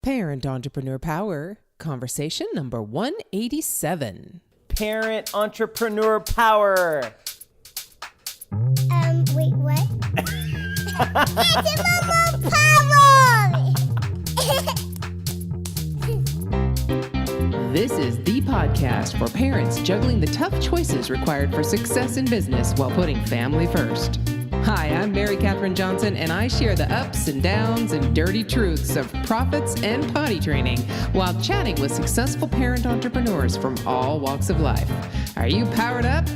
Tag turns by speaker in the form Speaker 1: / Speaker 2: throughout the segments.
Speaker 1: Parent Entrepreneur Power, conversation number 187.
Speaker 2: Parent Entrepreneur Power.
Speaker 3: Wait, what? Entrepreneur Power!
Speaker 1: This is the podcast for parents juggling the tough choices required for success in business while putting family first. Hi, I'm Mary Catherine Johnson, and I share the ups and downs and dirty truths of profits and potty training while chatting with successful parent entrepreneurs from all walks of life. Are you powered up?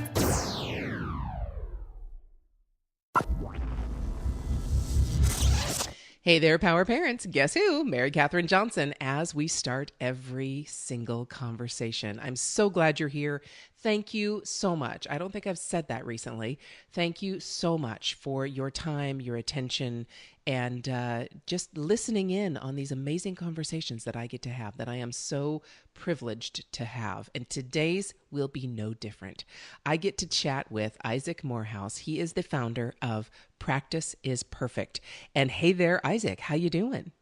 Speaker 1: Hey there, Power Parents. Guess who? Mary Catherine Johnson, as we start every single conversation. I'm so glad you're here. Thank you so much. I don't think I've said that recently. Thank you so much for your time, your attention, and just listening in on these amazing conversations that I get to have, that I am so privileged to have. And today's will be no different. I get to chat with Isaac Morehouse. He is the founder of Practice is Perfect. And hey there, Isaac, how you doing?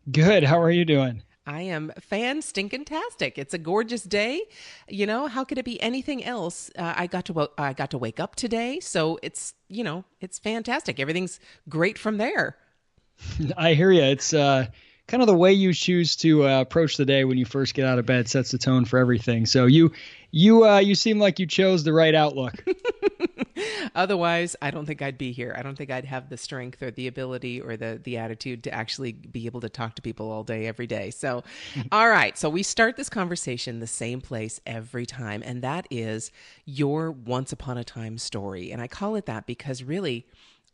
Speaker 4: Good. How are you doing?
Speaker 1: I am fan-stinkin-tastic. It's a gorgeous day. You know, how could it be anything else? I got to wake up today, so it's fantastic. Everything's great from there.
Speaker 4: I hear you. It's kind of the way you choose to approach the day when you first get out of bed sets the tone for everything. So you seem like you chose the right outlook.
Speaker 1: Otherwise, I don't think I'd be here. I don't think I'd have the strength or the ability or the attitude to actually be able to talk to people all day, every day. So, all right. So we start this conversation the same place every time, and that is your once upon a time story. And I call it that because really,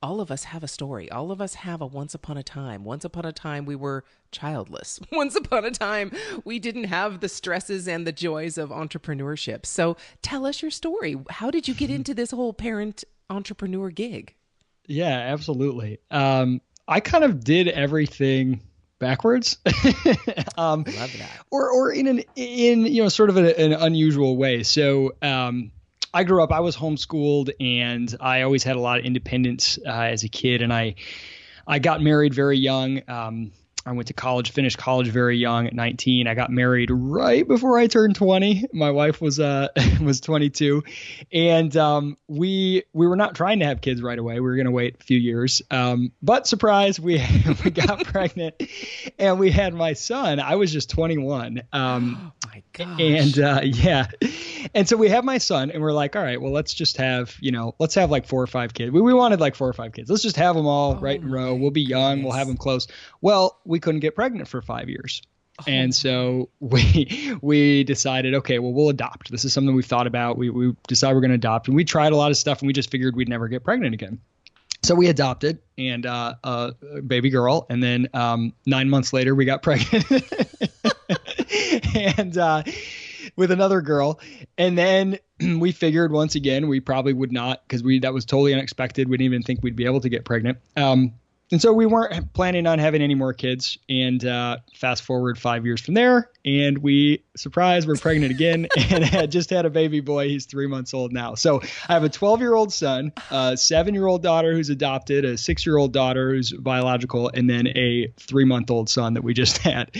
Speaker 1: all of us have a story. All of us have a once upon a time. Once upon a time, we were childless. Once upon a time, we didn't have the stresses and the joys of entrepreneurship. So tell us your story. How did you get into this whole parent entrepreneur gig?
Speaker 4: Yeah, absolutely. I kind of did everything backwards.
Speaker 1: Love that.
Speaker 4: Or in sort of an unusual way. So, I grew up, I was homeschooled, and I always had a lot of independence as a kid. And I got married very young. I went to college, finished college very young at 19. I got married right before I turned 20. My wife was 22. And we were not trying to have kids right away. We were going to wait a few years. But surprise, we got pregnant and we had my son. I was just 21.
Speaker 1: Oh my gosh.
Speaker 4: And yeah. And so we have my son and we're like, all right, well, let's just have, let's have like 4 or 5 kids. We wanted like 4 or 5 kids. Let's just have them all right in a row. We'll be young. We'll have them close. Well, we couldn't get pregnant for 5 years. And so we decided, okay, well, we'll adopt. This is something we've thought about. We decided we're going to adopt, and we tried a lot of stuff and we just figured we'd never get pregnant again. So we adopted and a baby girl. And then 9 months later, we got pregnant and with another girl. And then we figured once again, we probably would not, because that was totally unexpected. We didn't even think we'd be able to get pregnant. And so we weren't planning on having any more kids. And fast forward 5 years from there, and we're pregnant again and had just had a baby boy. He's 3 months old now. So I have a 12-year-old son, a 7-year-old daughter who's adopted, a 6-year-old daughter who's biological, and then a 3-month-old son that we just had.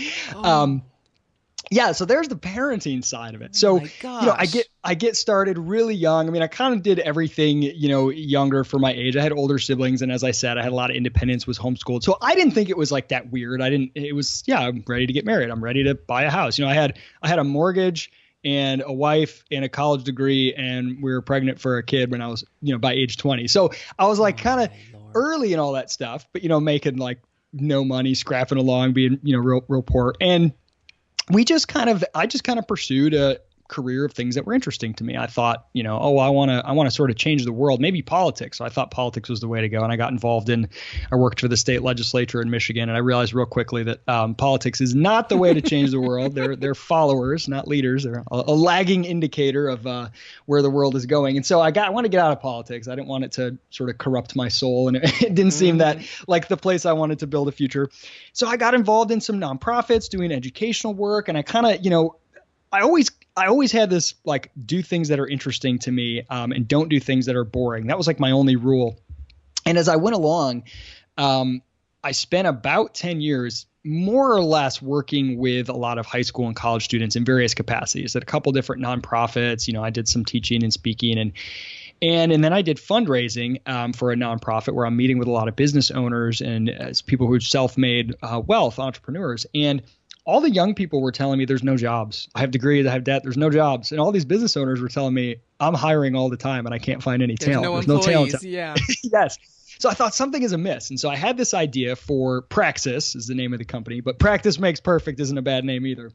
Speaker 4: Yeah, so there's the parenting side of it. So, I get started really young. I mean, I kind of did everything, younger for my age. I had older siblings, and as I said, I had a lot of independence, was homeschooled. So I didn't think it was like that weird. I'm ready to get married. I'm ready to buy a house. I had a mortgage and a wife and a college degree, and we were pregnant for a kid when I was, by age 20. So I was like kind of early in all that stuff, but, making like no money, scrapping along, being, real poor. And I just kind of pursued a career of things that were interesting to me. I thought, I want to sort of change the world, maybe politics. So I thought politics was the way to go. And I got involved I worked for the state legislature in Michigan. And I realized real quickly that politics is not the way to change the world. They're followers, not leaders. They're a lagging indicator of where the world is going. And so I want to get out of politics. I didn't want it to sort of corrupt my soul. And it didn't seem that like the place I wanted to build a future. So I got involved in some nonprofits doing educational work. And I kind of, I always had this, like, do things that are interesting to me and don't do things that are boring. That was like my only rule. And as I went along, I spent about 10 years more or less working with a lot of high school and college students in various capacities at a couple different nonprofits. I did some teaching and speaking, and then I did fundraising for a nonprofit where I'm meeting with a lot of business owners and as people who self-made wealth, entrepreneurs. And all the young people were telling me there's no jobs. I have degrees, I have debt, there's no jobs. And all these business owners were telling me I'm hiring all the time and I can't find any talent.
Speaker 1: There's
Speaker 4: no talent.
Speaker 1: Yeah.
Speaker 4: Yes. So I thought something is amiss. And so I had this idea for Praxis is the name of the company, but practice makes perfect isn't a bad name either.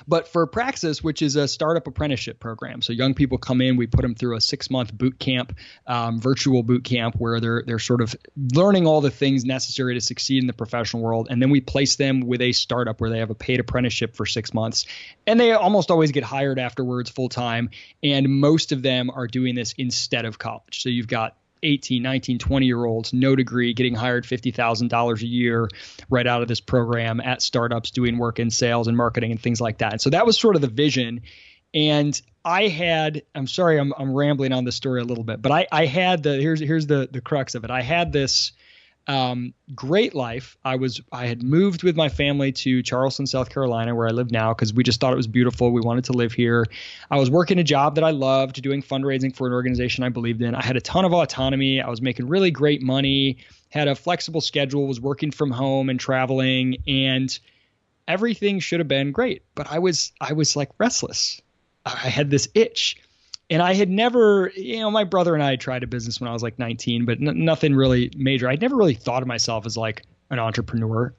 Speaker 4: But for Praxis, which is a startup apprenticeship program. So young people come in, we put them through a 6-month boot camp, virtual boot camp where they're sort of learning all the things necessary to succeed in the professional world. And then we place them with a startup where they have a paid apprenticeship for 6 months. And they almost always get hired afterwards full time. And most of them are doing this instead of college. So you've got 18, 19, 20-year-olds, no degree, getting hired $50,000 a year right out of this program at startups, doing work in sales and marketing and things like that. And so that was sort of the vision. And I'm sorry, I'm rambling on this story a little bit, but I had here's the crux of it. I had this great life. I had moved with my family to Charleston, South Carolina, where I live now, because we just thought it was beautiful. We wanted to live here. I was working a job that I loved, doing fundraising for an organization I believed in. I had a ton of autonomy. I was making really great money, had a flexible schedule, was working from home and traveling, and everything should have been great. But I was like restless. I had this itch. And I had never, my brother and I tried a business when I was like 19, but nothing really major. I'd never really thought of myself as like an entrepreneur,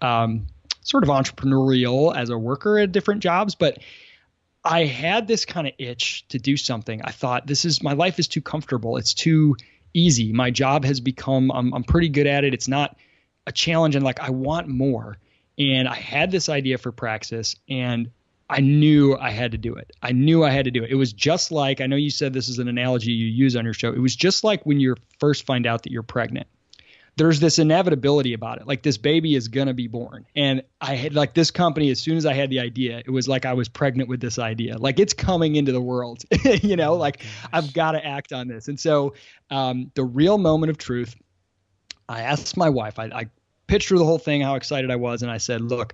Speaker 4: sort of entrepreneurial as a worker at different jobs. But I had this kind of itch to do something. I thought my life is too comfortable. It's too easy. My job has become, I'm pretty good at it. It's not a challenge. And like, I want more. And I had this idea for Praxis, and I knew I had to do it. It was just like, I know you said this is an analogy you use on your show. It was just like when you first find out that you're pregnant. There's this inevitability about it. Like, this baby is going to be born. And I had like this company, as soon as I had the idea, it was like I was pregnant with this idea. Like, it's coming into the world, I've got to act on this. And so the real moment of truth, I asked my wife, I pitched her the whole thing, how excited I was. And I said, look,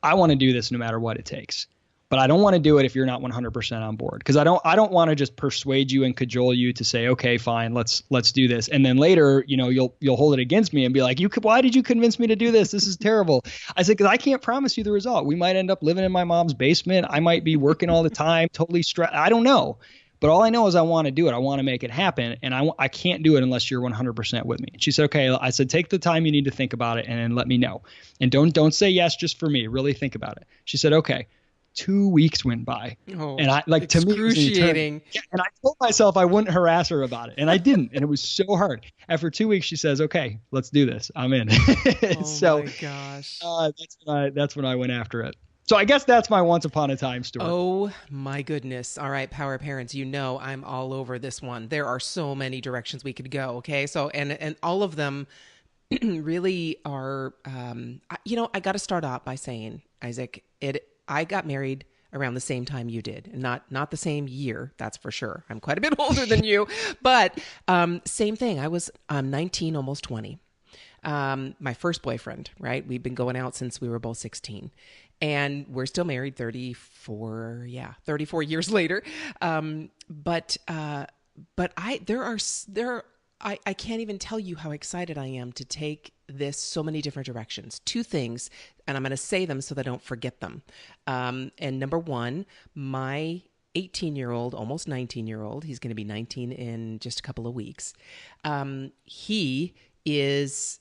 Speaker 4: I want to do this no matter what it takes. But I don't want to do it if you're not 100% on board, because I don't want to just persuade you and cajole you to say, okay, fine, let's do this. And then later, you'll hold it against me and be like, why did you convince me to do this? This is terrible. I said, because I can't promise you the result. We might end up living in my mom's basement. I might be working all the time, totally stressed. I don't know. But all I know is I want to do it. I want to make it happen. And I can't do it unless you're 100% with me. And she said, okay. I said, take the time you need to think about it and then let me know. And don't say yes just for me. Really think about it. She said, okay. 2 weeks went by, and I to me,
Speaker 1: excruciating.
Speaker 4: And I told myself I wouldn't harass her about it, and I didn't, and it was so hard. After 2 weeks, she says, "Okay, let's do this. I'm in."
Speaker 1: So, my gosh,
Speaker 4: that's when I went after it. So I guess that's my once upon a time story.
Speaker 1: Oh my goodness! All right, Power Parents, I'm all over this one. There are so many directions we could go. Okay, so and all of them really are. I got to start out by saying, Isaac, I got married around the same time you did, and not the same year, that's for sure. I'm quite a bit older than you, but same thing. I was 19, almost 20. My first boyfriend, right? We've been going out since we were both 16, and we're still married 34 years later. But I can't even tell you how excited I am to take this so many different directions. 2 things, and I'm going to say them so that I don't forget them. And number 1, my 18-year-old, almost 19-year-old, he's going to be 19 in just a couple of weeks. He is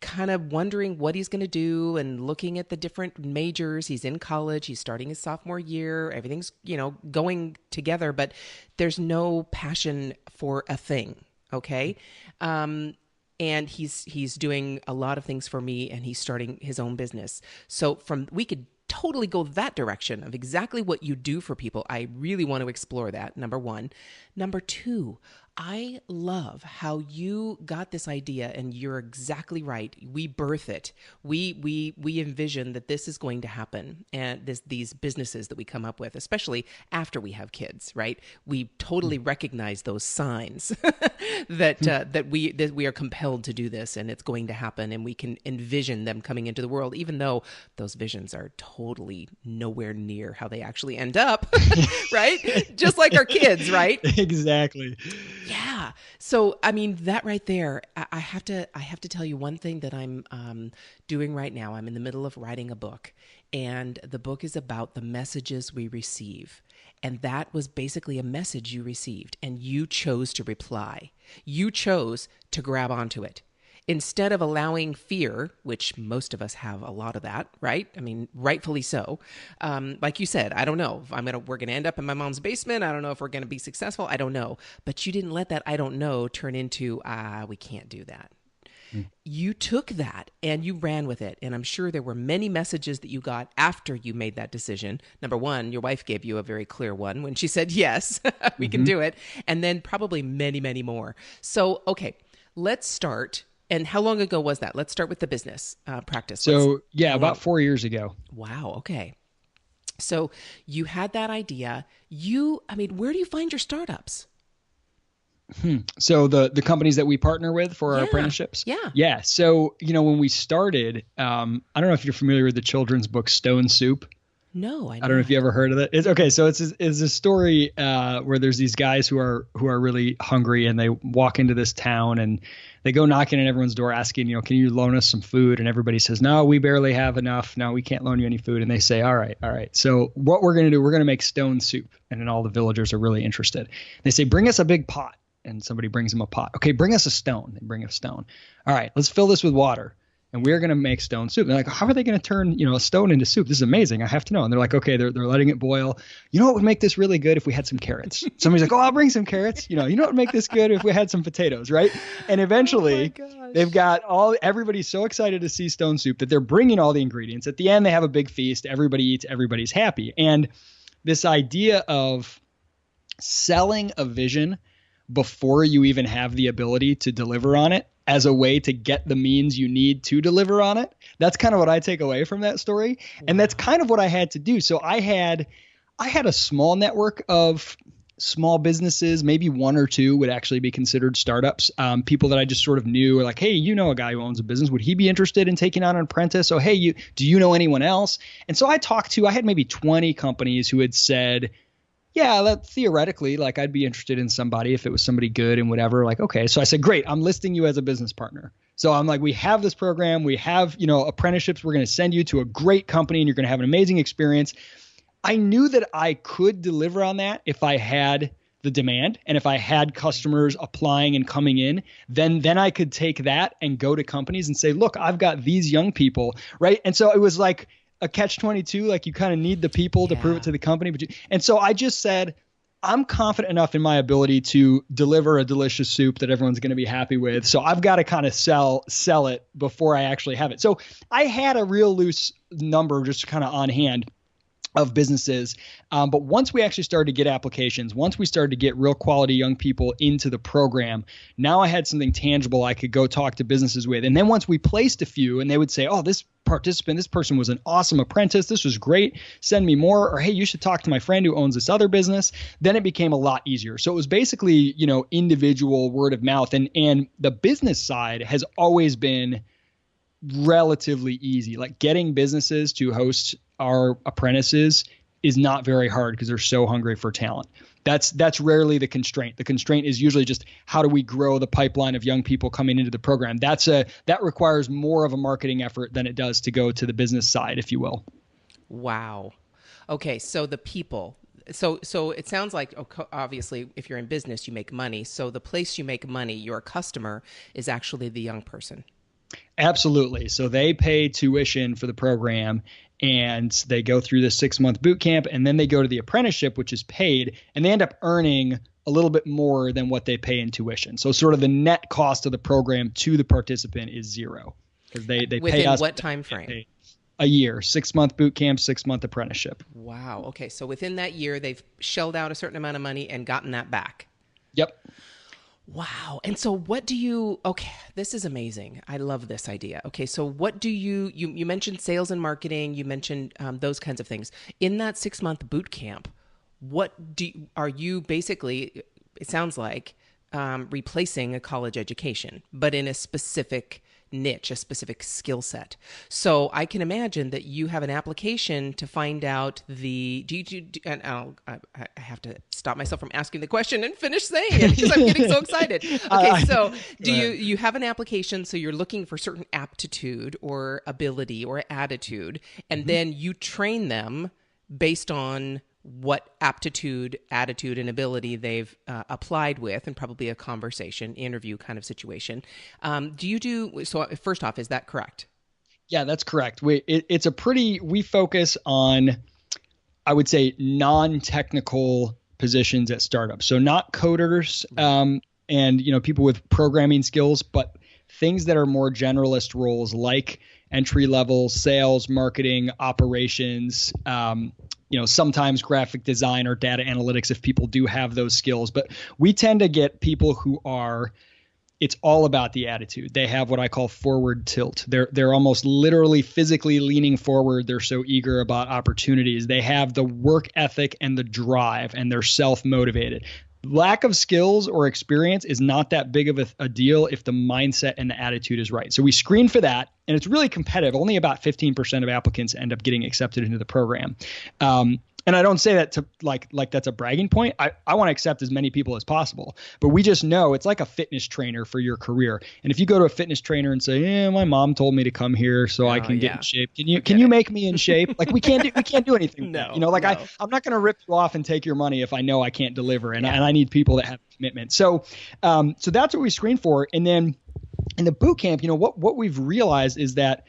Speaker 1: kind of wondering what he's going to do and looking at the different majors. He's in college. He's starting his sophomore year. Everything's, going together, but there's no passion for a thing. Okay. And he's doing a lot of things for me, and he's starting his own business. So we could totally go that direction of exactly what you do for people. I really want to explore that. Number 1. Number 2, I love how you got this idea, and you're exactly right. We birth it. We envision that this is going to happen, and these businesses that we come up with, especially after we have kids, right? We totally recognize those signs that we are compelled to do this, and it's going to happen, and we can envision them coming into the world, even though those visions are totally nowhere near how they actually end up, right? Just like our kids, right?
Speaker 4: Exactly.
Speaker 1: Yeah. So, I mean, that right there, I have to tell you one thing that I'm doing right now. I'm in the middle of writing a book, and the book is about the messages we receive. And that was basically a message you received, and you chose to reply. You chose to grab onto it. Instead of allowing fear, which most of us have a lot of that, right? I mean, rightfully so. Like you said, I don't know. We're gonna end up in my mom's basement. I don't know if we're gonna be successful. I don't know. But you didn't let that "I don't know" turn into we can't do that. You took that and you ran with it. And I'm sure there were many messages that you got after you made that decision. Number one, your wife gave you a very clear one when she said, yes, we can do it. And then probably many, many more. So, okay, let's start. And how long ago was that? Let's start with the business practice.
Speaker 4: So, about 4 years ago.
Speaker 1: Wow. Okay. So you had that idea. Where do you find your startups?
Speaker 4: So the companies that we partner with for our apprenticeships.
Speaker 1: Yeah.
Speaker 4: Yeah. So, when we started, I don't know if you're familiar with the children's book Stone Soup.
Speaker 1: No,
Speaker 4: I don't know if you ever heard of it. It's okay. So it's a story where there's these guys who are really hungry, and they walk into this town and they go knocking on everyone's door asking, can you loan us some food? And everybody says, no, we barely have enough. No, we can't loan you any food. And they say, all right. So what we're going to do, we're going to make stone soup. And then all the villagers are really interested. They say, bring us a big pot. And somebody brings them a pot. Okay, bring us a stone. They bring a stone. All right, let's fill this with water. And we're going to make stone soup. They're like, how are they going to turn, a stone into soup? This is amazing. I have to know. And they're like, okay, they're letting it boil. You know what would make this really good if we had some carrots? Somebody's like, oh, I'll bring some carrots. You know what would make this good if we had some potatoes, right? And eventually they've got everybody's so excited to see stone soup that they're bringing all the ingredients. At the end, they have a big feast. Everybody eats. Everybody's happy. And this idea of selling a vision before you even have the ability to deliver on it as a way to get the means you need to deliver on it. That's kind of what I take away from that story. Wow. And that's kind of what I had to do. So I had a small network of small businesses, maybe one or two would actually be considered startups. People that I just sort of knew, like, hey, a guy who owns a business. Would he be interested in taking on an apprentice? So, hey, do you know anyone else? And so I had maybe 20 companies who had said, yeah, that theoretically, like, I'd be interested in somebody if it was somebody good and whatever. Like, okay. So I said, great, I'm listing you as a business partner. So I'm like, we have this program. We have, apprenticeships. We're going to send you to a great company and you're going to have an amazing experience. I knew that I could deliver on that if I had the demand and if I had customers applying and coming in, then I could take that and go to companies and say, look, I've got these young people, right? And so it was like a catch-22, like you kind of need the people to prove it to the company. And so I just said, I'm confident enough in my ability to deliver a delicious soup that everyone's going to be happy with. So I've got to kind of sell it before I actually have it. So I had a real loose number just kind of on hand of businesses. But once we actually started to get applications, once we started to get real quality young people into the program, now I had something tangible I could go talk to businesses with. And then once we placed a few and they would say, oh, this person was an awesome apprentice. This was great. Send me more. Or, hey, you should talk to my friend who owns this other business. Then it became a lot easier. So it was basically, individual word of mouth. And the business side has always been relatively easy. Like getting businesses to host our apprentices is not very hard because they're so hungry for talent. That's rarely the constraint. The constraint is usually just how do we grow the pipeline of young people coming into the program. That requires more of a marketing effort than it does to go to the business side, if you will.
Speaker 1: Wow. Okay, so the people. So it sounds like, obviously, if you're in business, you make money. So the place you make money, your customer, is actually the young person.
Speaker 4: Absolutely. So they pay tuition for the program and they go through the 6-month boot camp and then they go to the apprenticeship, which is paid, and they end up earning a little bit more than what they pay in tuition. So sort of the net cost of the program to the participant is zero because they pay us.
Speaker 1: Within what time frame?
Speaker 4: A year, 6-month boot camp, 6-month apprenticeship.
Speaker 1: Wow. Okay. So within that year, they've shelled out a certain amount of money and gotten that back.
Speaker 4: Yep.
Speaker 1: Wow. And so okay, this is amazing. I love this idea. Okay, so what do you mentioned sales and marketing, you mentioned those kinds of things. In that 6-month boot camp, are you basically, it sounds like, replacing a college education, but in a specific niche, a specific skill set. So I can imagine that you have an application to find out and I have to stop myself from asking the question and finish saying it because I'm getting so excited. Okay, so you have an application, so you're looking for certain aptitude or ability or attitude, and then you train them based on what aptitude, attitude, and ability they've applied with, and probably a conversation, interview kind of situation. So first off, is that correct?
Speaker 4: Yeah, that's correct. We focus on, I would say, non-technical positions at startups. So not coders, and people with programming skills, but things that are more generalist roles like entry level sales, marketing, operations, sometimes graphic design or data analytics if people do have those skills. But we tend to get people who it's all about the attitude. They have what I call forward tilt. They're almost literally physically leaning forward. They're so eager about opportunities. They have the work ethic and the drive, and they're self-motivated. Lack of skills or experience is not that big of a deal if the mindset and the attitude is right. So we screen for that, and it's really competitive. Only about 15% of applicants end up getting accepted into the program. And I don't say that to like that's a bragging point. I want to accept as many people as possible, but we just know it's like a fitness trainer for your career. And if you go to a fitness trainer and say, "Yeah, my mom told me to come here so I can get in shape. Can you make me in shape?" Like we can't do anything.
Speaker 1: No,
Speaker 4: with that. I'm not going to rip you off and take your money if I know I can't deliver, and I need people that have commitment. So that's what we screen for. And then in the boot camp, what we've realized is that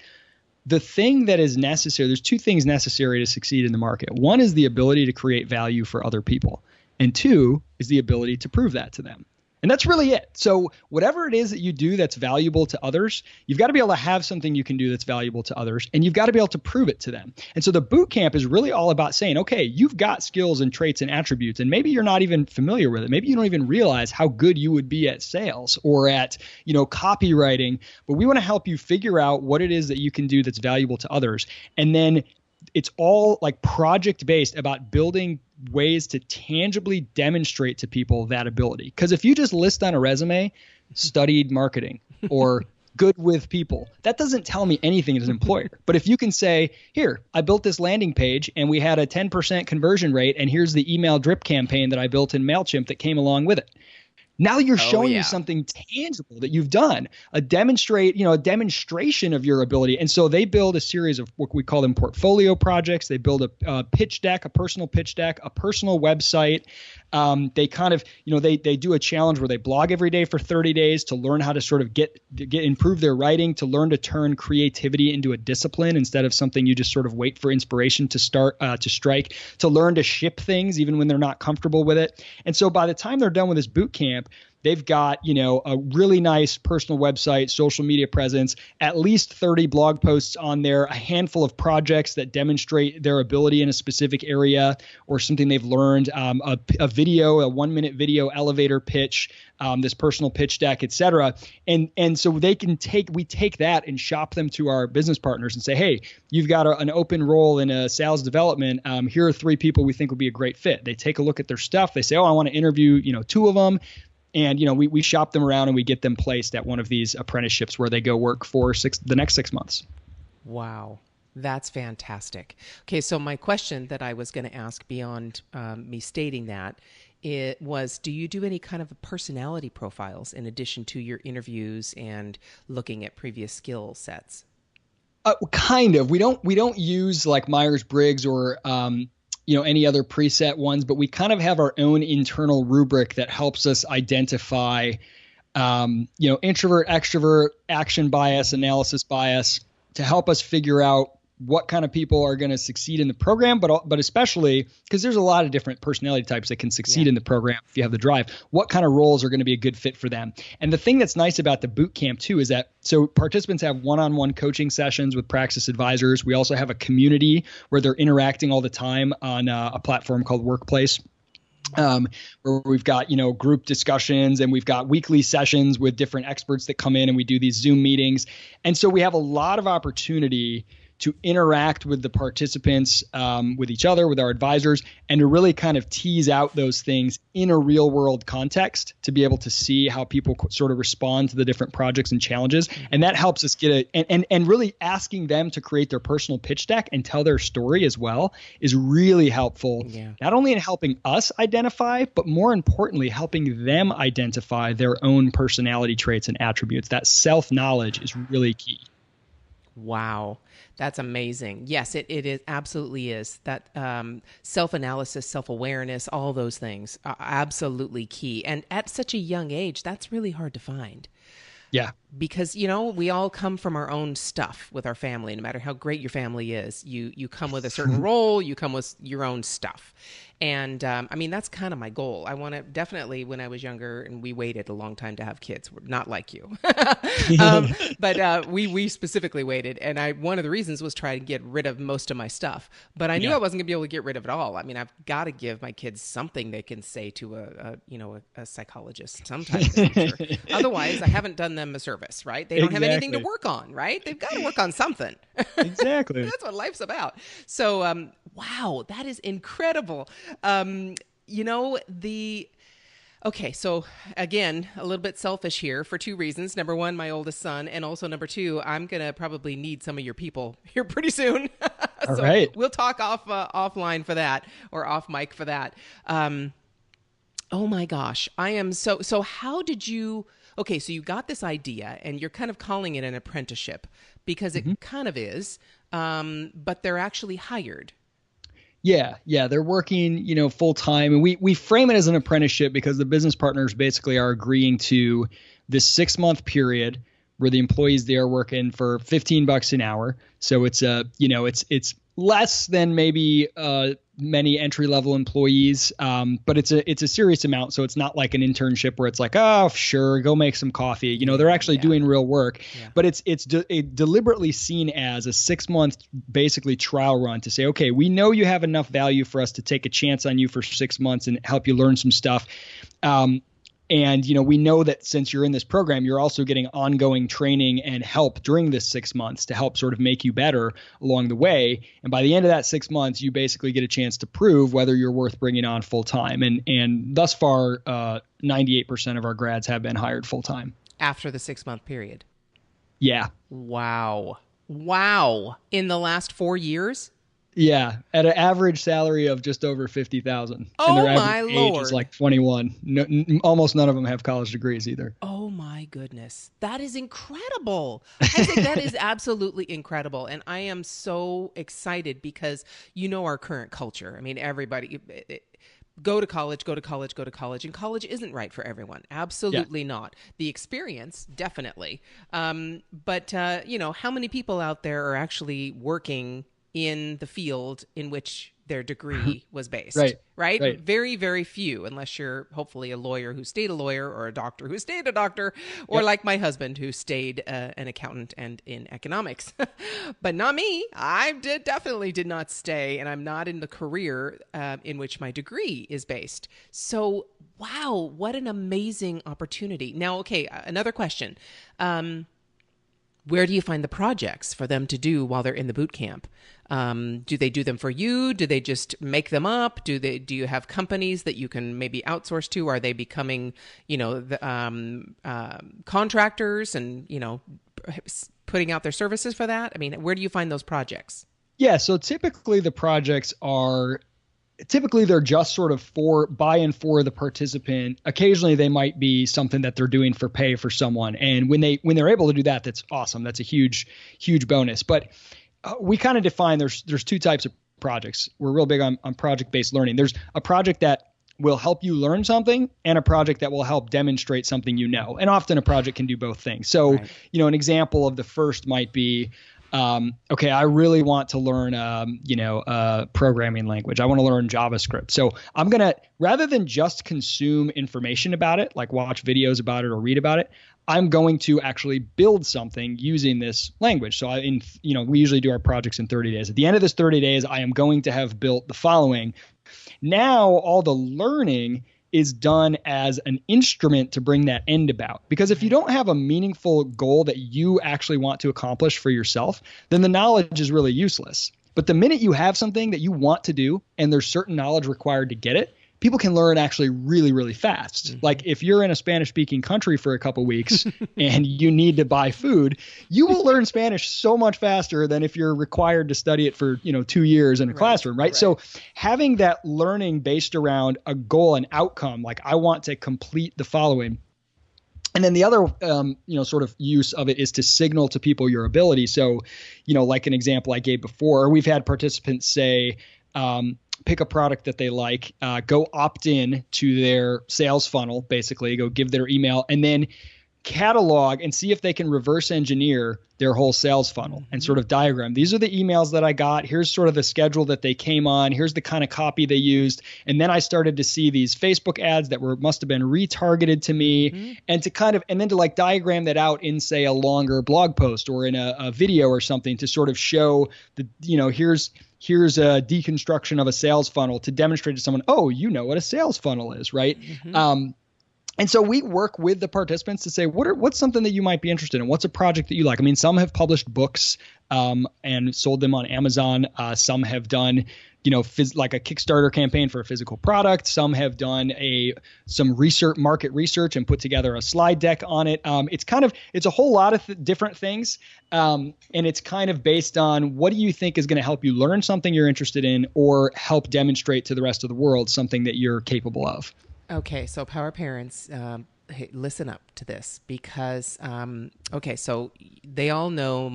Speaker 4: the thing that is necessary, there's two things necessary to succeed in the market. One is the ability to create value for other people. And two is the ability to prove that to them. And that's really it. So whatever it is that you do that's valuable to others, you've got to be able to have something you can do that's valuable to others, and you've got to be able to prove it to them. And so the boot camp is really all about saying, okay, you've got skills and traits and attributes, and maybe you're not even familiar with it. Maybe you don't even realize how good you would be at sales or at, copywriting, but we want to help you figure out what it is that you can do that's valuable to others. And then it's all like project based about building ways to tangibly demonstrate to people that ability. Because if you just list on a resume, studied marketing or good with people, that doesn't tell me anything as an employer. But if you can say, here, I built this landing page and we had a 10% conversion rate, and here's the email drip campaign that I built in MailChimp that came along with it. Now you're showing you something tangible that you've done, a demonstration of your ability. And so they build a series of what we call them portfolio projects. They build a pitch deck, a personal pitch deck, a personal website. They kind of, they do a challenge where they blog every day for 30 days to learn how to sort of improve their writing, to learn to turn creativity into a discipline instead of something you just sort of wait for inspiration to strike, to learn to ship things even when they're not comfortable with it. And so by the time they're done with this boot camp, they've got, a really nice personal website, social media presence, at least 30 blog posts on there, a handful of projects that demonstrate their ability in a specific area or something they've learned, a video, a 1-minute video elevator pitch, this personal pitch deck, et cetera. And so we take that and shop them to our business partners and say, hey, you've got an open role in a sales development. Here are 3 people we think would be a great fit. They take a look at their stuff. They say, oh, I want to interview, 2 of them. And, we shop them around and we get them placed at one of these apprenticeships where they go work for the next 6 months.
Speaker 1: Wow. That's fantastic. Okay. So my question that I was going to ask beyond me stating that, it was, do you do any kind of personality profiles in addition to your interviews and looking at previous skill sets?
Speaker 4: Kind of. We don't use like Myers-Briggs or, any other preset ones, but we kind of have our own internal rubric that helps us identify, introvert, extrovert, action bias, analysis bias, to help us figure out what kind of people are going to succeed in the program, but especially because there's a lot of different personality types that can succeed in the program if you have the drive, what kind of roles are going to be a good fit for them. And the thing that's nice about the boot camp too is that so participants have one-on-one coaching sessions with Praxis advisors. We also have a community where they're interacting all the time on a platform called Workplace. where we've got, group discussions, and we've got weekly sessions with different experts that come in, and we do these Zoom meetings. And so we have a lot of opportunity to interact with the participants, with each other, with our advisors, and to really kind of tease out those things in a real world context to be able to see how people sort of respond to the different projects and challenges. And that helps us get and really asking them to create their personal pitch deck and tell their story as well is really helpful. Yeah. Not only in helping us identify, but more importantly, helping them identify their own personality traits and attributes. That self-knowledge is really key.
Speaker 1: Wow. That's amazing. Yes, it is, absolutely is. That self-analysis, self-awareness, all those things are absolutely key. And at such a young age, that's really hard to find.
Speaker 4: Yeah.
Speaker 1: Because, we all come from our own stuff with our family. No matter how great your family is, you come with a certain role, you come with your own stuff. And that's kind of my goal. I want to definitely, when I was younger, and we waited a long time to have kids, we're not like you, but we specifically waited. And one of the reasons was try to get rid of most of my stuff, but I knew I wasn't gonna be able to get rid of it all. I mean, I've got to give my kids something they can say to a psychologist sometime in the future. Otherwise, I haven't done them a service, right? They don't have anything to work on, right? They've got to work on something.
Speaker 4: Exactly.
Speaker 1: That's what life's about. So, wow, that is incredible. Okay, so again, a little bit selfish here for two reasons. Number one, my oldest son, and also number two, I'm going to probably need some of your people here pretty soon.
Speaker 4: All right.
Speaker 1: We'll talk offline for that, or off mic for that. Oh my gosh, I am so how did you, okay, so you got this idea and you're kind of calling it an apprenticeship because it kind of is, but they're actually hired.
Speaker 4: Yeah, they're working, full time, and we frame it as an apprenticeship because the business partners basically are agreeing to this 6-month period where the employees there are working for $15 an hour. So it's it's less than maybe many entry level employees, but it's a serious amount. So it's not like an internship where it's like, oh, sure, go make some coffee. They're actually doing real work, but it's deliberately seen as a 6-month basically trial run to say, okay, we know you have enough value for us to take a chance on you for 6 months and help you learn some stuff. And, we know that since you're in this program, you're also getting ongoing training and help during this 6 months to help sort of make you better along the way. And by the end of that 6 months, you basically get a chance to prove whether you're worth bringing on full time. And thus far, 98% of our grads have been hired full time.
Speaker 1: After the 6-month period.
Speaker 4: Yeah.
Speaker 1: Wow. In the last 4 years?
Speaker 4: Yeah, at an average salary of just over $50,000.
Speaker 1: Oh,
Speaker 4: and their
Speaker 1: my
Speaker 4: average
Speaker 1: Lord.
Speaker 4: age is like 21. No, almost none of them have college degrees either.
Speaker 1: Oh my goodness. That is incredible. I think that is absolutely incredible. And I am so excited because our current culture. I mean, everybody go to college. And college isn't right for everyone. Absolutely not. The experience, definitely. But how many people out there are actually working in the field in which their degree was based, right? Very, very few, unless you're hopefully a lawyer who stayed a lawyer, or a doctor who stayed a doctor, or like my husband who stayed an accountant and in economics. But not me. I definitely did not stay, and I'm not in the career in which my degree is based. So, wow, what an amazing opportunity. Now, okay, another question. Where do you find the projects for them to do while they're in the boot camp? Do they do them for you? Do they just make them up? Do you have companies that you can maybe outsource to? Are they becoming, contractors and, putting out their services for that? I mean, where do you find those projects?
Speaker 4: Yeah. So typically the projects they're just sort of by and for the participant. Occasionally they might be something that they're doing for pay for someone. And when they're able to do that, that's awesome. That's a huge, huge bonus. But we kind of define there's two types of projects. We're real big on project-based learning. There's a project that will help you learn something and a project that will help demonstrate something And often a project can do both things. So, an example of the first might be, okay, I really want to learn, a programming language. I want to learn JavaScript. So I'm going to, rather than just consume information about it, like watch videos about it or read about it, I'm going to actually build something using this language. So we usually do our projects in 30 days. At the end of this 30 days, I am going to have built the following. Now all the learning is done as an instrument to bring that end about. Because if you don't have a meaningful goal that you actually want to accomplish for yourself, then the knowledge is really useless. But the minute you have something that you want to do and there's certain knowledge required to get it, people can learn actually really, really fast. Mm-hmm. Like if you're in a Spanish-speaking country for a couple weeks and you need to buy food, you will learn Spanish so much faster than if you're required to study it for, 2 years in a classroom, right? So having that learning based around a goal and outcome, like I want to complete the following. And then the other, sort of use of it is to signal to people your ability. So, like an example I gave before, we've had participants say, pick a product that they like, go opt in to their sales funnel, basically go give their email, and then catalog and see if they can reverse engineer their whole sales funnel and sort of diagram. These are the emails that I got. Here's sort of the schedule that they came on. Here's the kind of copy they used. And then I started to see these Facebook ads that must have been retargeted to me, and then to like diagram that out in, say, a longer blog post or in a video or something to sort of show the, here's a deconstruction of a sales funnel to demonstrate to someone, oh, you know what a sales funnel is, right? And so we work with the participants to say, what's something that you might be interested in? What's a project that you like? I mean, some have published books and sold them on Amazon. Some have done, like a Kickstarter campaign for a physical product. Some have done some market research and put together a slide deck on it. It's a whole lot of different things. And it's kind of based on what do you think is going to help you learn something you're interested in or help demonstrate to the rest of the world something that you're capable of.
Speaker 1: Okay, so Power Parents, hey, listen up to this because, so they all know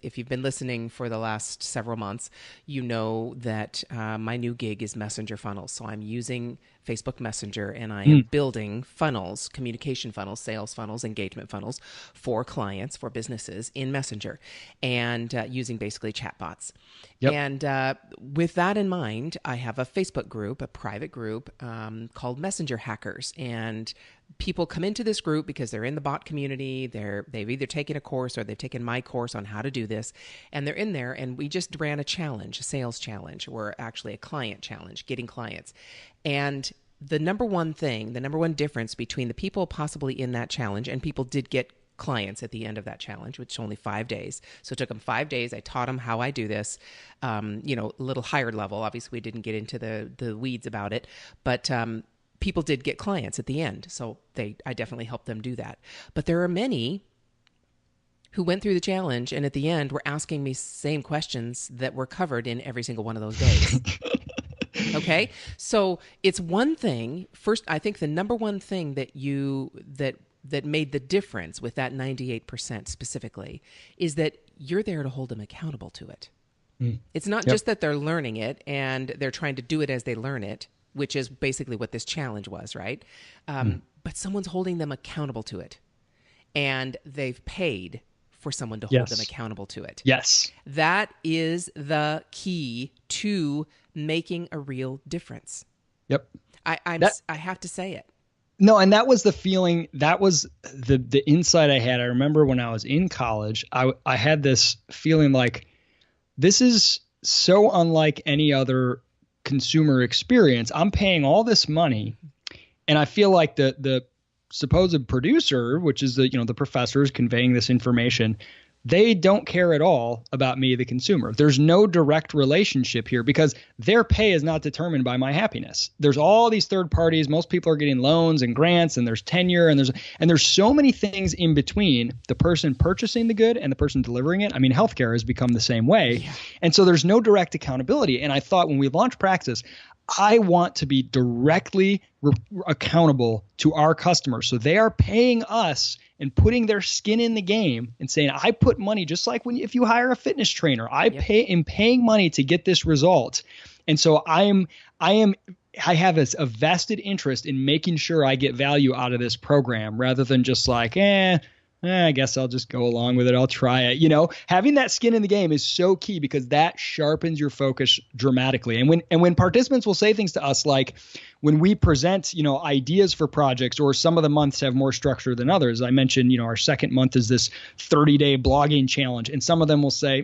Speaker 1: if you've been listening for the last several months, you know that my new gig is Messenger funnels. So I'm using Facebook Messenger and I am building funnels, communication funnels, sales funnels, engagement funnels for clients, for businesses in Messenger and using basically chatbots. Yep. And with that in mind, I have a Facebook group, a private group called Messenger Hackers. And people come into this group because they're in the bot community. They've either taken a course or they've taken my course on how to do this. And they're in there. And we just ran a challenge, a sales challenge, or actually a client challenge, getting clients. And the number one difference between the people possibly in that challenge, and people did get clients at the end of that challenge, which is only 5 days. So it took them 5 days. I taught them how I do this, a little higher level. Obviously, we didn't get into the weeds about it, but people did get clients at the end. So I definitely helped them do that. But there are many who went through the challenge and at the end were asking me same questions that were covered in every single one of those days. Okay. So it's one thing. First, I think the number one thing that made the difference with that 98% specifically is that you're there to hold them accountable to it. It's not just that they're learning it and they're trying to do it as they learn it, which is basically what this challenge was, right? But someone's holding them accountable to it. And they've paid for someone to hold them accountable to it.
Speaker 4: Yes.
Speaker 1: That is the key to making a real difference.
Speaker 4: Yep.
Speaker 1: I have to say it.
Speaker 4: No, and that was the feeling, that was the insight I had. I remember when I was in college, I had this feeling like this is so unlike any other consumer experience. I'm paying all this money and I feel like the supposed producer, which is the professors conveying this information, they don't care at all about me, the consumer. There's no direct relationship here because their pay is not determined by my happiness. There's all these third parties. Most people are getting loans and grants, and there's tenure, and there's so many things in between the person purchasing the good and the person delivering it. I mean, healthcare has become the same way. Yeah. And so there's no direct accountability. And I thought when we launched Praxis, I want to be directly accountable to our customers. So they are paying us and putting their skin in the game and saying, I put money, just like if you hire a fitness trainer, I am paying money to get this result. And so I have a vested interest in making sure I get value out of this program rather than just like, I guess I'll just go along with it. I'll try it. Having that skin in the game is so key because that sharpens your focus dramatically. And when participants will say things to us, like when we present, ideas for projects, or some of the months have more structure than others. I mentioned, our second month is this 30-day blogging challenge. And some of them will say,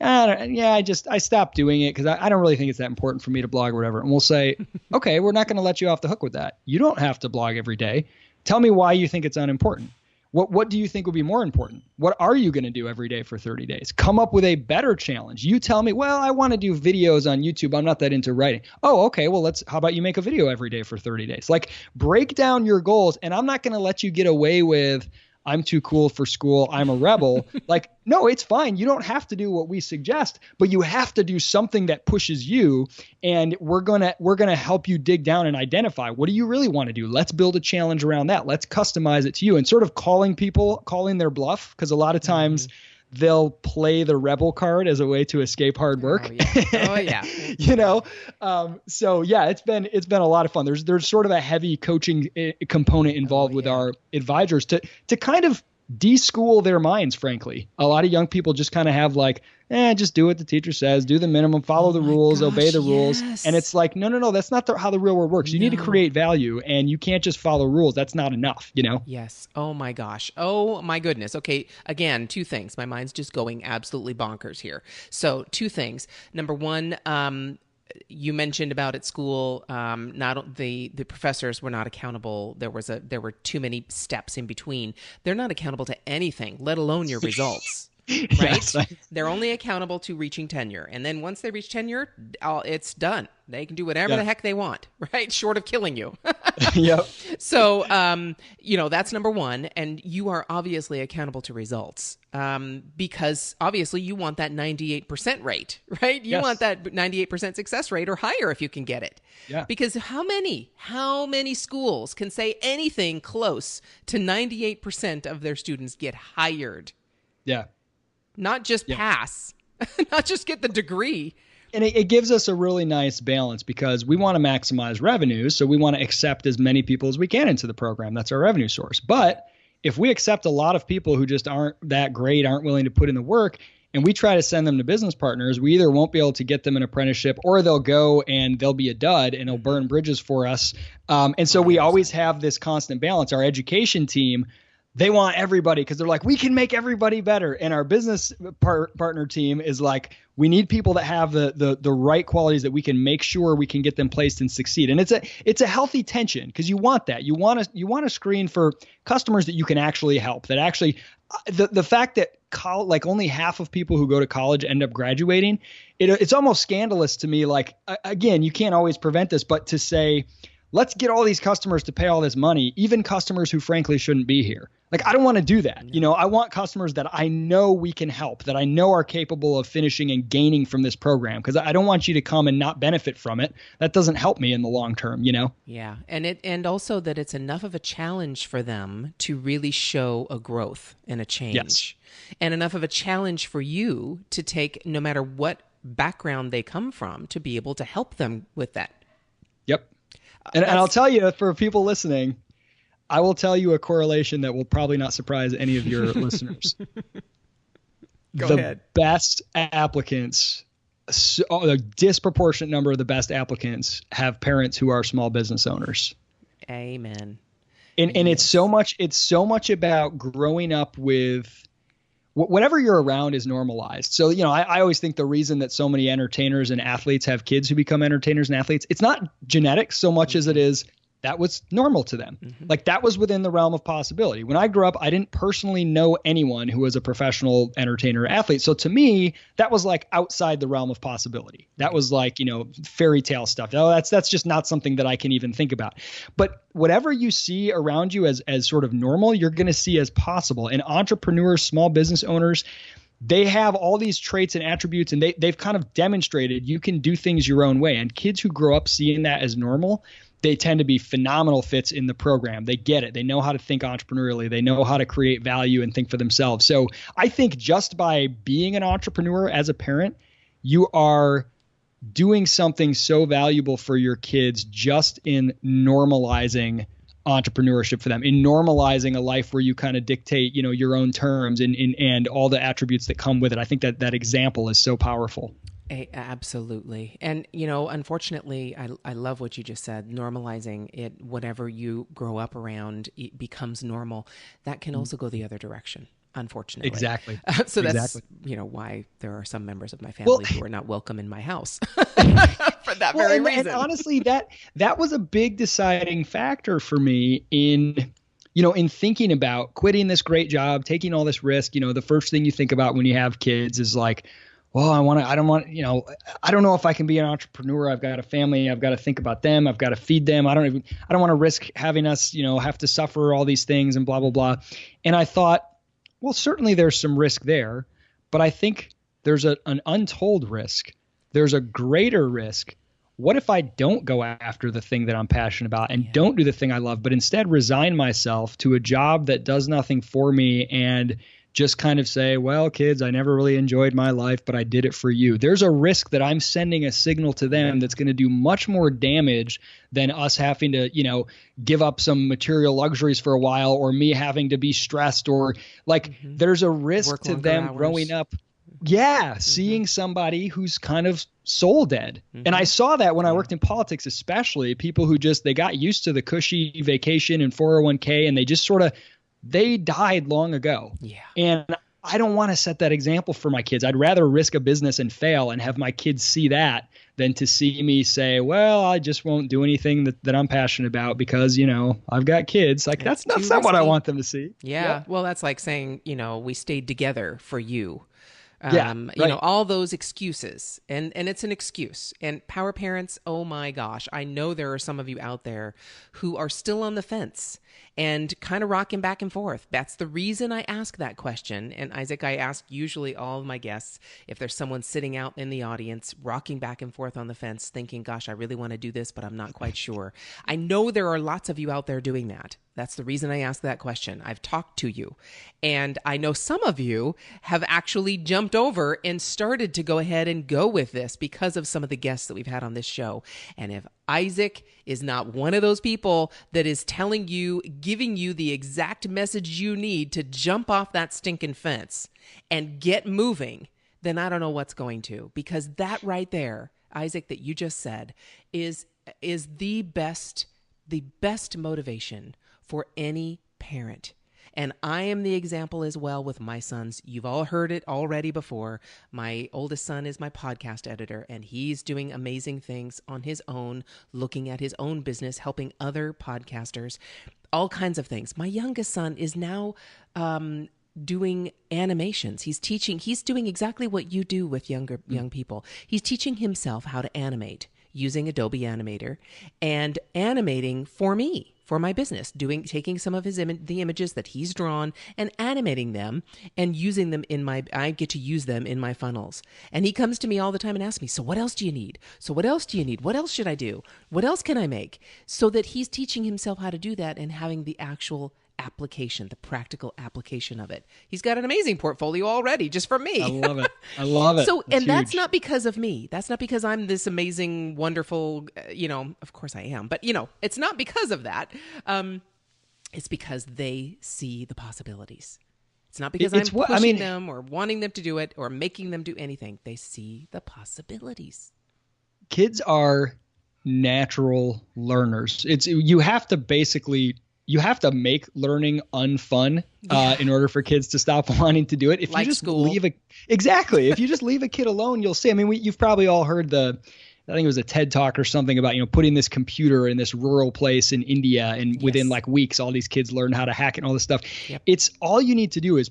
Speaker 4: I stopped doing it because I don't really think it's that important for me to blog or whatever. And we'll say, okay, we're not going to let you off the hook with that. You don't have to blog every day. Tell me why you think it's unimportant. What do you think would be more important? What are you going to do every day for 30 days? Come up with a better challenge. You tell me, well, I want to do videos on YouTube. I'm not that into writing. Oh, okay. Well, how about you make a video every day for 30 days? Like, break down your goals. And I'm not going to let you get away with, I'm too cool for school, I'm a rebel. Like, no, it's fine. You don't have to do what we suggest, but you have to do something that pushes you. And we're gonna help you dig down and identify, what do you really want to do? Let's build a challenge around that. Let's customize it to you, and sort of calling their bluff, because a lot of times they'll play the rebel card as a way to escape hard work.
Speaker 1: Oh yeah.
Speaker 4: So yeah, it's been a lot of fun. There's sort of a heavy coaching component involved with our advisors to kind of de-school their minds, frankly. A lot of young people just kind of have like, just do what the teacher says, do the minimum, follow the rules, obey the rules. And it's like, no, that's not how the real world works. You need to create value, and you can't just follow rules. That's not enough,
Speaker 1: Yes. Oh my gosh. Oh my goodness. Okay. Again, two things. My mind's just going absolutely bonkers here. So two things. Number one, you mentioned about at school, not the professors were not accountable. There were too many steps in between. They're not accountable to anything, let alone your results. Right? Yes. They're only accountable to reaching tenure. And then once they reach tenure, it's done. They can do whatever the heck they want, right? Short of killing you.
Speaker 4: Yep.
Speaker 1: So, that's number one. And you are obviously accountable to results because obviously you want that 98% rate, right? You want that 98% success rate or higher if you can get it.
Speaker 4: Yeah.
Speaker 1: Because how many schools can say anything close to 98% of their students get hired?
Speaker 4: Yeah.
Speaker 1: Not just pass, not just get the degree.
Speaker 4: And it gives us a really nice balance, because we want to maximize revenue. So we want to accept as many people as we can into the program. That's our revenue source. But if we accept a lot of people who just aren't that great, aren't willing to put in the work, and we try to send them to business partners, we either won't be able to get them an apprenticeship, or they'll go and they'll be a dud and it'll burn bridges for us. And so we always have this constant balance. Our education team, they want everybody because they're like, we can make everybody better. And our business partner team is like, we need people that have the right qualities that we can make sure we can get them placed and succeed. And it's a healthy tension, because you want that. You want to screen for customers that you can actually help, that actually the fact that like only half of people who go to college end up graduating, it's almost scandalous to me. Like, again, you can't always prevent this, but to say, let's get all these customers to pay all this money, even customers who frankly shouldn't be here. Like, I don't want to do that. I want customers that I know we can help, that I know are capable of finishing and gaining from this program, because I don't want you to come and not benefit from it. That doesn't help me in the long term,
Speaker 1: Yeah. And also that it's enough of a challenge for them to really show a growth and a change.
Speaker 4: Yes.
Speaker 1: And enough of a challenge for you to take, no matter what background they come from, to be able to help them with that.
Speaker 4: Yep. And I'll tell you, for people listening, I will tell you a correlation that will probably not surprise any of your listeners.
Speaker 1: Go ahead.
Speaker 4: Best applicants, a disproportionate number of the best applicants have parents who are small business owners.
Speaker 1: Amen.
Speaker 4: And it's so much about growing up with whatever you're around is normalized. So, I always think the reason that so many entertainers and athletes have kids who become entertainers and athletes, it's not genetics so much as it is that was normal to them. Like, that was within the realm of possibility. When I grew up, I didn't personally know anyone who was a professional entertainer or athlete. So to me, that was like outside the realm of possibility. That was like, fairy tale stuff. Oh, that's just not something that I can even think about. But whatever you see around you as sort of normal, you're going to see as possible. And entrepreneurs, small business owners, they have all these traits and attributes, and they've kind of demonstrated you can do things your own way. And kids who grow up seeing that as normal, they tend to be phenomenal fits in the program. They get it. They know how to think entrepreneurially. They know how to create value and think for themselves. So I think just by being an entrepreneur as a parent, you are doing something so valuable for your kids, just in normalizing entrepreneurship for them, in normalizing a life where you kind of dictate, your own terms and all the attributes that come with it. I think that example is so powerful.
Speaker 1: Absolutely. And, unfortunately, I love what you just said. Normalizing it, whatever you grow up around, it becomes normal. That can also go the other direction, unfortunately.
Speaker 4: Exactly.
Speaker 1: So that's,
Speaker 4: Exactly.
Speaker 1: why there are some members of my
Speaker 4: Well,
Speaker 1: family who are not welcome in my house for that very
Speaker 4: and
Speaker 1: reason.
Speaker 4: honestly, that was a big deciding factor for me in thinking about quitting this great job, taking all this risk. The first thing you think about when you have kids is like, well, I don't know if I can be an entrepreneur. I've got a family. I've got to think about them. I've got to feed them. I don't want to risk having us, have to suffer all these things and blah, blah, blah. And I thought, well, certainly there's some risk there, but I think there's an untold risk. There's a greater risk. What if I don't go after the thing that I'm passionate about and don't do the thing I love, but instead resign myself to a job that does nothing for me and just kind of say, well, kids, I never really enjoyed my life, but I did it for you. There's a risk that I'm sending a signal to them that's going to do much more damage than us having to, give up some material luxuries for a while, or me having to be stressed, or there's a risk
Speaker 1: Work
Speaker 4: to
Speaker 1: longer
Speaker 4: them
Speaker 1: hours.
Speaker 4: growing up. Yeah, seeing somebody who's kind of soul dead. And I saw that when I worked in politics, especially people who they got used to the cushy vacation and 401k, and they just they died long ago.
Speaker 1: Yeah.
Speaker 4: And I don't want to set that example for my kids. I'd rather risk a business and fail and have my kids see that than to see me say, well, I just won't do anything that I'm passionate about because, I've got kids. That's not what I want them to see.
Speaker 1: Yeah.
Speaker 4: Yep.
Speaker 1: Well, that's like saying, we stayed together for you.
Speaker 4: Right.
Speaker 1: All those excuses, and it's an excuse. And power parents, oh my gosh, I know there are some of you out there who are still on the fence and kind of rocking back and forth. That's the reason I ask that question. And Isaac, I ask usually all of my guests, if there's someone sitting out in the audience, rocking back and forth on the fence, thinking, gosh, I really want to do this, but I'm not quite sure. I know there are lots of you out there doing that. That's the reason I asked that question. I've talked to you, and I know some of you have actually jumped over and started to go ahead and go with this because of some of the guests that we've had on this show. And if Isaac is not one of those people that is telling you, giving you the exact message you need to jump off that stinking fence and get moving, then I don't know what's going to, because that right there, Isaac, that you just said is the best motivation for any parent. And I am the example as well with my sons. You've all heard it already before. My oldest son is my podcast editor, and he's doing amazing things on his own, looking at his own business, helping other podcasters, all kinds of things. My youngest son is now doing animations. He's doing exactly what you do with young people. He's teaching himself how to animate using Adobe Animator and animating for me, for my business, taking some of the images that he's drawn and animating them and using them I get to use them in my funnels. And he comes to me all the time and asks me, so what else do you need? So what else do you need? What else should I do? What else can I make? So that he's teaching himself how to do that and having the actual application, the practical application of it. He's got an amazing portfolio already just from me.
Speaker 4: I love it.
Speaker 1: So,
Speaker 4: That's
Speaker 1: that's
Speaker 4: huge.
Speaker 1: not because of me. That's not because I'm this amazing, wonderful, of course I am, but it's not because of that. It's because they see the possibilities. It's not because I'm pushing them or wanting them to do it or making them do anything. They see the possibilities.
Speaker 4: Kids are natural learners. You have to make learning unfun in order for kids to stop wanting to do it. If
Speaker 1: like
Speaker 4: you just
Speaker 1: school.
Speaker 4: if you just leave a kid alone, you'll see. I mean, you've probably all heard I think it was a TED talk or something about, putting this computer in this rural place in India, and within weeks, all these kids learn how to hack it and all this stuff.
Speaker 1: Yep.
Speaker 4: It's all you need to do is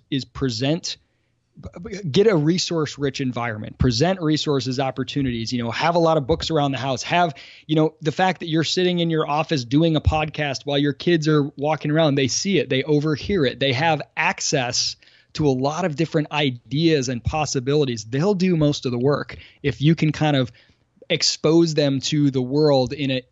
Speaker 4: get a resource-rich environment, present resources, opportunities, have a lot of books around the house, have, the fact that you're sitting in your office doing a podcast while your kids are walking around, they see it, they overhear it, they have access to a lot of different ideas and possibilities. They'll do most of the work if you can kind of expose them to the world in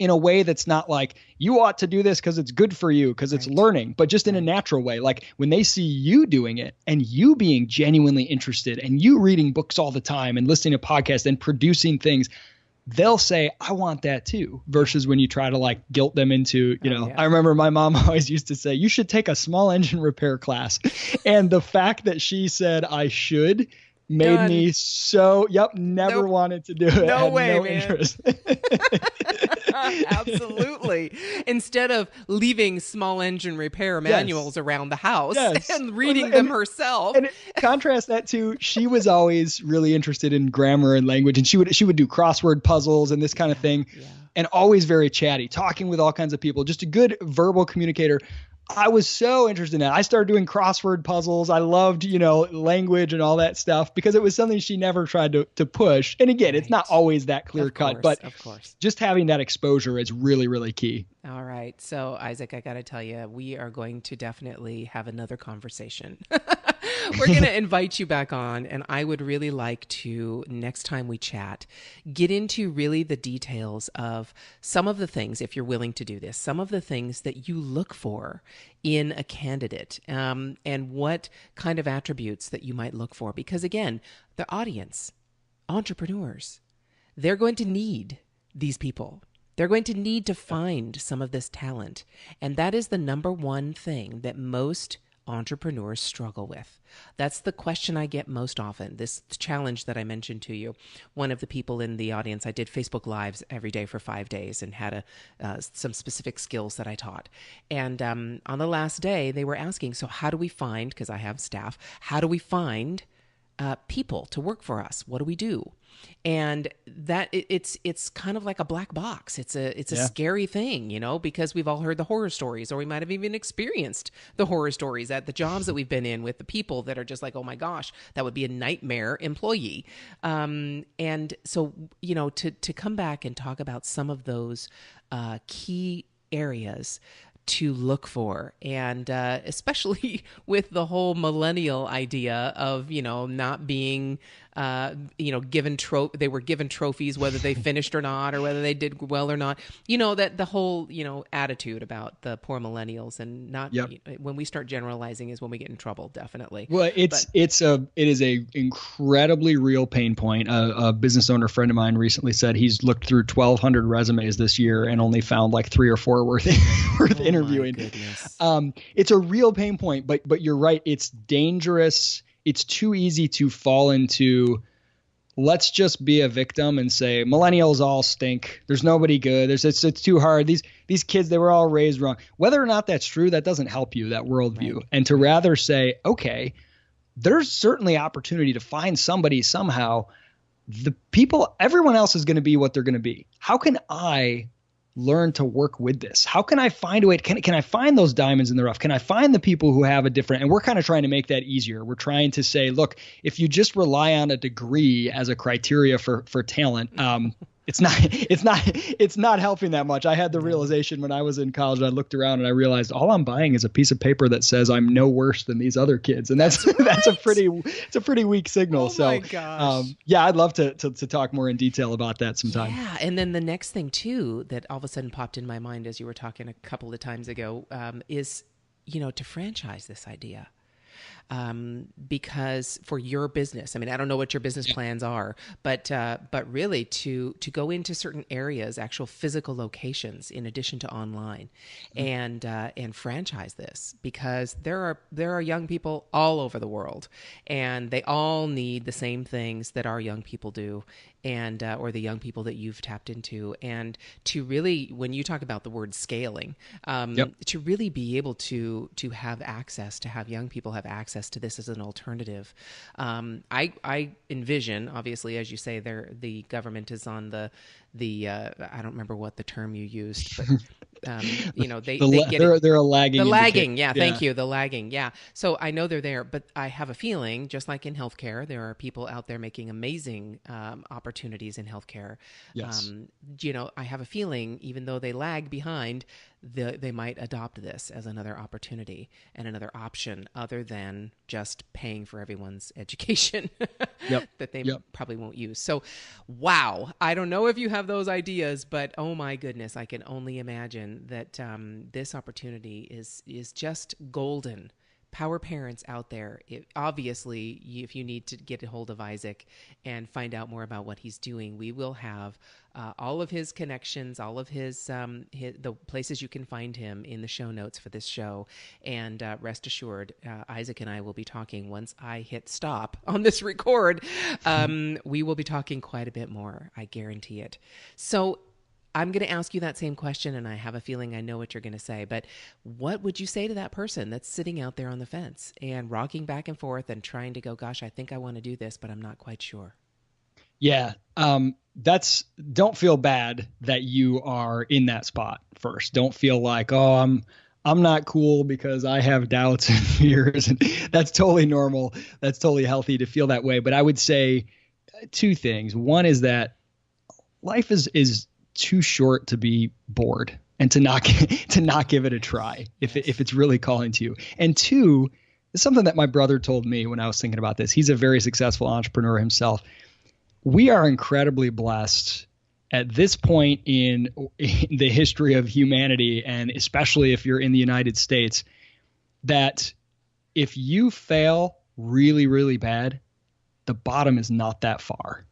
Speaker 4: a way that's not like, you ought to do this because it's good for you, because it's learning, but just in a natural way. Like when they see you doing it and you being genuinely interested and you reading books all the time and listening to podcasts and producing things, they'll say, I want that too, versus when you try to guilt them into, I remember my mom always used to say, you should take a small engine repair class. And the fact that she said I should made me never wanted to do it.
Speaker 1: No way,
Speaker 4: no
Speaker 1: man.
Speaker 4: interest.
Speaker 1: Absolutely. Exactly. Instead of leaving small engine repair manuals around the house and reading them herself.
Speaker 4: And contrast that to, she was always really interested in grammar and language, and she would do crossword puzzles and this kind of thing, and always very chatty, talking with all kinds of people, just a good verbal communicator. I was so interested in that. I started doing crossword puzzles. I loved, language and all that stuff because it was something she never tried to push. And again, it's not always that clear cut, but
Speaker 1: of course,
Speaker 4: just having that exposure is really, really key.
Speaker 1: All right. So Isaac, I got to tell you, we are going to definitely have another conversation. We're going to invite you back on, and I would really like to, next time we chat, get into really the details of some of the things, if you're willing to do this, some of the things that you look for in a candidate, and what kind of attributes that you might look for. Because again, the audience, entrepreneurs, they're going to need these people. They're going to need to find some of this talent. And that is the number one thing that most entrepreneurs struggle with. That's the question I get most often. This challenge that I mentioned to you, one of the people in the audience, I did Facebook Lives every day for 5 days and had some specific skills that I taught. And on the last day, they were asking, so how do we find, because I have staff, how do we find people to work for us? What do we do? And that it's kind of like a black box. It's a scary thing, because we've all heard the horror stories, or we might have even experienced the horror stories at the jobs that we've been in with the people that are just like, oh my gosh, that would be a nightmare employee. And so, to come back and talk about some of those key areas to look for, and especially with the whole millennial idea of not being given they were given trophies whether they finished or not, or whether they did well or not, that the whole attitude about the poor millennials, and not when we start generalizing is when we get in trouble, definitely.
Speaker 4: Well, it is a incredibly real pain point. A business owner friend of mine recently said he's looked through 1,200 resumes this year and only found like 3 or 4 worth interviewing. It's a real pain point, but you're right. It's dangerous. It's too easy to fall into, let's just be a victim and say millennials all stink. There's nobody good. It's too hard. These kids, they were all raised wrong. Whether or not that's true, that doesn't help you, that worldview. Right. And to rather say, okay, there's certainly opportunity to find somebody somehow. Everyone else is going to be what they're going to be. How can I learn to work with this? How can I find a way? Can I find those diamonds in the rough? Can I find the people who have a different, and we're kind of trying to make that easier. We're trying to say, look, if you just rely on a degree as a criteria for talent, it's not helping that much. I had the realization when I was in college, and I looked around and I realized all I'm buying is a piece of paper that says I'm no worse than these other kids. And that's a pretty weak signal.
Speaker 1: Oh my gosh.
Speaker 4: I'd love to talk more in detail about that sometime.
Speaker 1: Yeah. And then the next thing too, that all of a sudden popped in my mind as you were talking a couple of times ago, is, to franchise this idea. Because for your business, I mean, I don't know what your business plans are, but really to go into certain areas, actual physical locations, in addition to online, and franchise this, because there are young people all over the world, and they all need the same things that our young people do, and or the young people that you've tapped into, and to really, when you talk about the word scaling, to really be able to have access, to have young people have access to this as an alternative. I envision, obviously, as you say, the government is on the I don't remember what the term you used, but
Speaker 4: they're a lagging.
Speaker 1: The lagging, thank you, the lagging, yeah. So I know they're there, but I have a feeling, just like in healthcare, there are people out there making amazing opportunities in healthcare.
Speaker 4: Yes.
Speaker 1: I have a feeling, even though they lag behind, they might adopt this as another opportunity and another option, other than just paying for everyone's education that they probably won't use. So, wow, I don't know if you have those ideas, but oh my goodness, I can only imagine that this opportunity is just golden. Power parents out there, obviously, if you need to get a hold of Isaac and find out more about what he's doing, we will have all of his connections, all of the places you can find him in the show notes for this show. And rest assured, Isaac and I will be talking once I hit stop on this record. We will be talking quite a bit more. I guarantee it. So, I'm going to ask you that same question, and I have a feeling I know what you're going to say, but what would you say to that person that's sitting out there on the fence and rocking back and forth and trying to go, gosh, I think I want to do this, but I'm not quite sure?
Speaker 4: Yeah. Don't feel bad that you are in that spot first. Don't feel like, oh, I'm not cool because I have doubts and fears. And that's totally normal. That's totally healthy to feel that way. But I would say two things. One is that life is too short to be bored and to not give it a try if it's really calling to you. And two, it's something that my brother told me when I was thinking about this. He's a very successful entrepreneur himself. We are incredibly blessed at this point in the history of humanity, and especially if you're in the United States, that if you fail really, really bad, the bottom is not that far.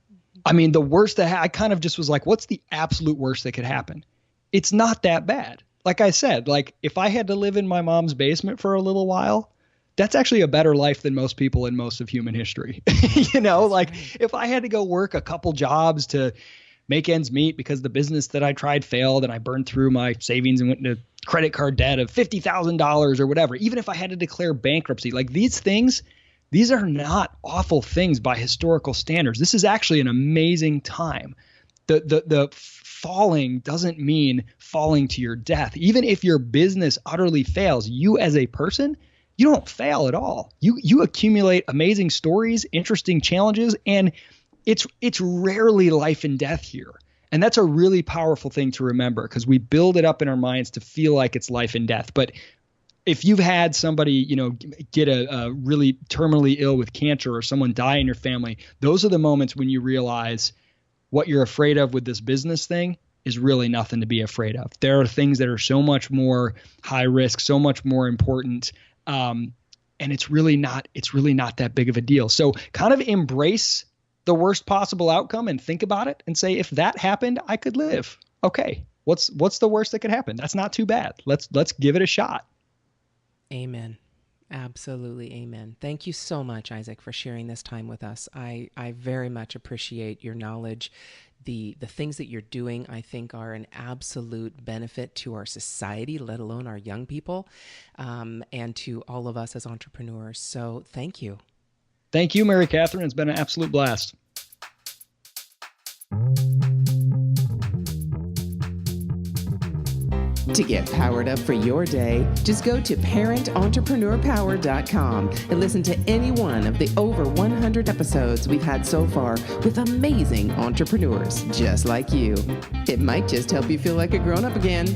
Speaker 4: I mean, the worst that I kind of just was like, what's the absolute worst that could happen? It's not that bad. Like I said, like if I had to live in my mom's basement for a little while, that's actually a better life than most people in most of human history. Like if I had to go work a couple jobs to make ends meet because the business that I tried failed and I burned through my savings and went into credit card debt of $50,000 or whatever, even if I had to declare bankruptcy, like these things, these are not awful things by historical standards. This is actually an amazing time. The falling doesn't mean falling to your death. Even if your business utterly fails, you as a person, you don't fail at all. You accumulate amazing stories, interesting challenges, and it's rarely life and death here. And that's a really powerful thing to remember because we build it up in our minds to feel like it's life and death. But if you've had somebody, get a really terminally ill with cancer or someone die in your family, those are the moments when you realize what you're afraid of with this business thing is really nothing to be afraid of. There are things that are so much more high risk, so much more important. And it's really not that big of a deal. So kind of embrace the worst possible outcome and think about it and say, if that happened, I could live. Okay. What's the worst that could happen? That's not too bad. Let's give it a shot.
Speaker 1: Amen. Absolutely. Amen. Thank you so much, Isaac, for sharing this time with us. I very much appreciate your knowledge. The things that you're doing, I think, are an absolute benefit to our society, let alone our young people, and to all of us as entrepreneurs. So thank you.
Speaker 4: Thank you, Mary Catherine. It's been an absolute blast.
Speaker 1: To get powered up for your day, just go to parententrepreneur.power.com and listen to any one of the over 100 episodes we've had so far with amazing entrepreneurs just like you. It might just help you feel like a grown-up again.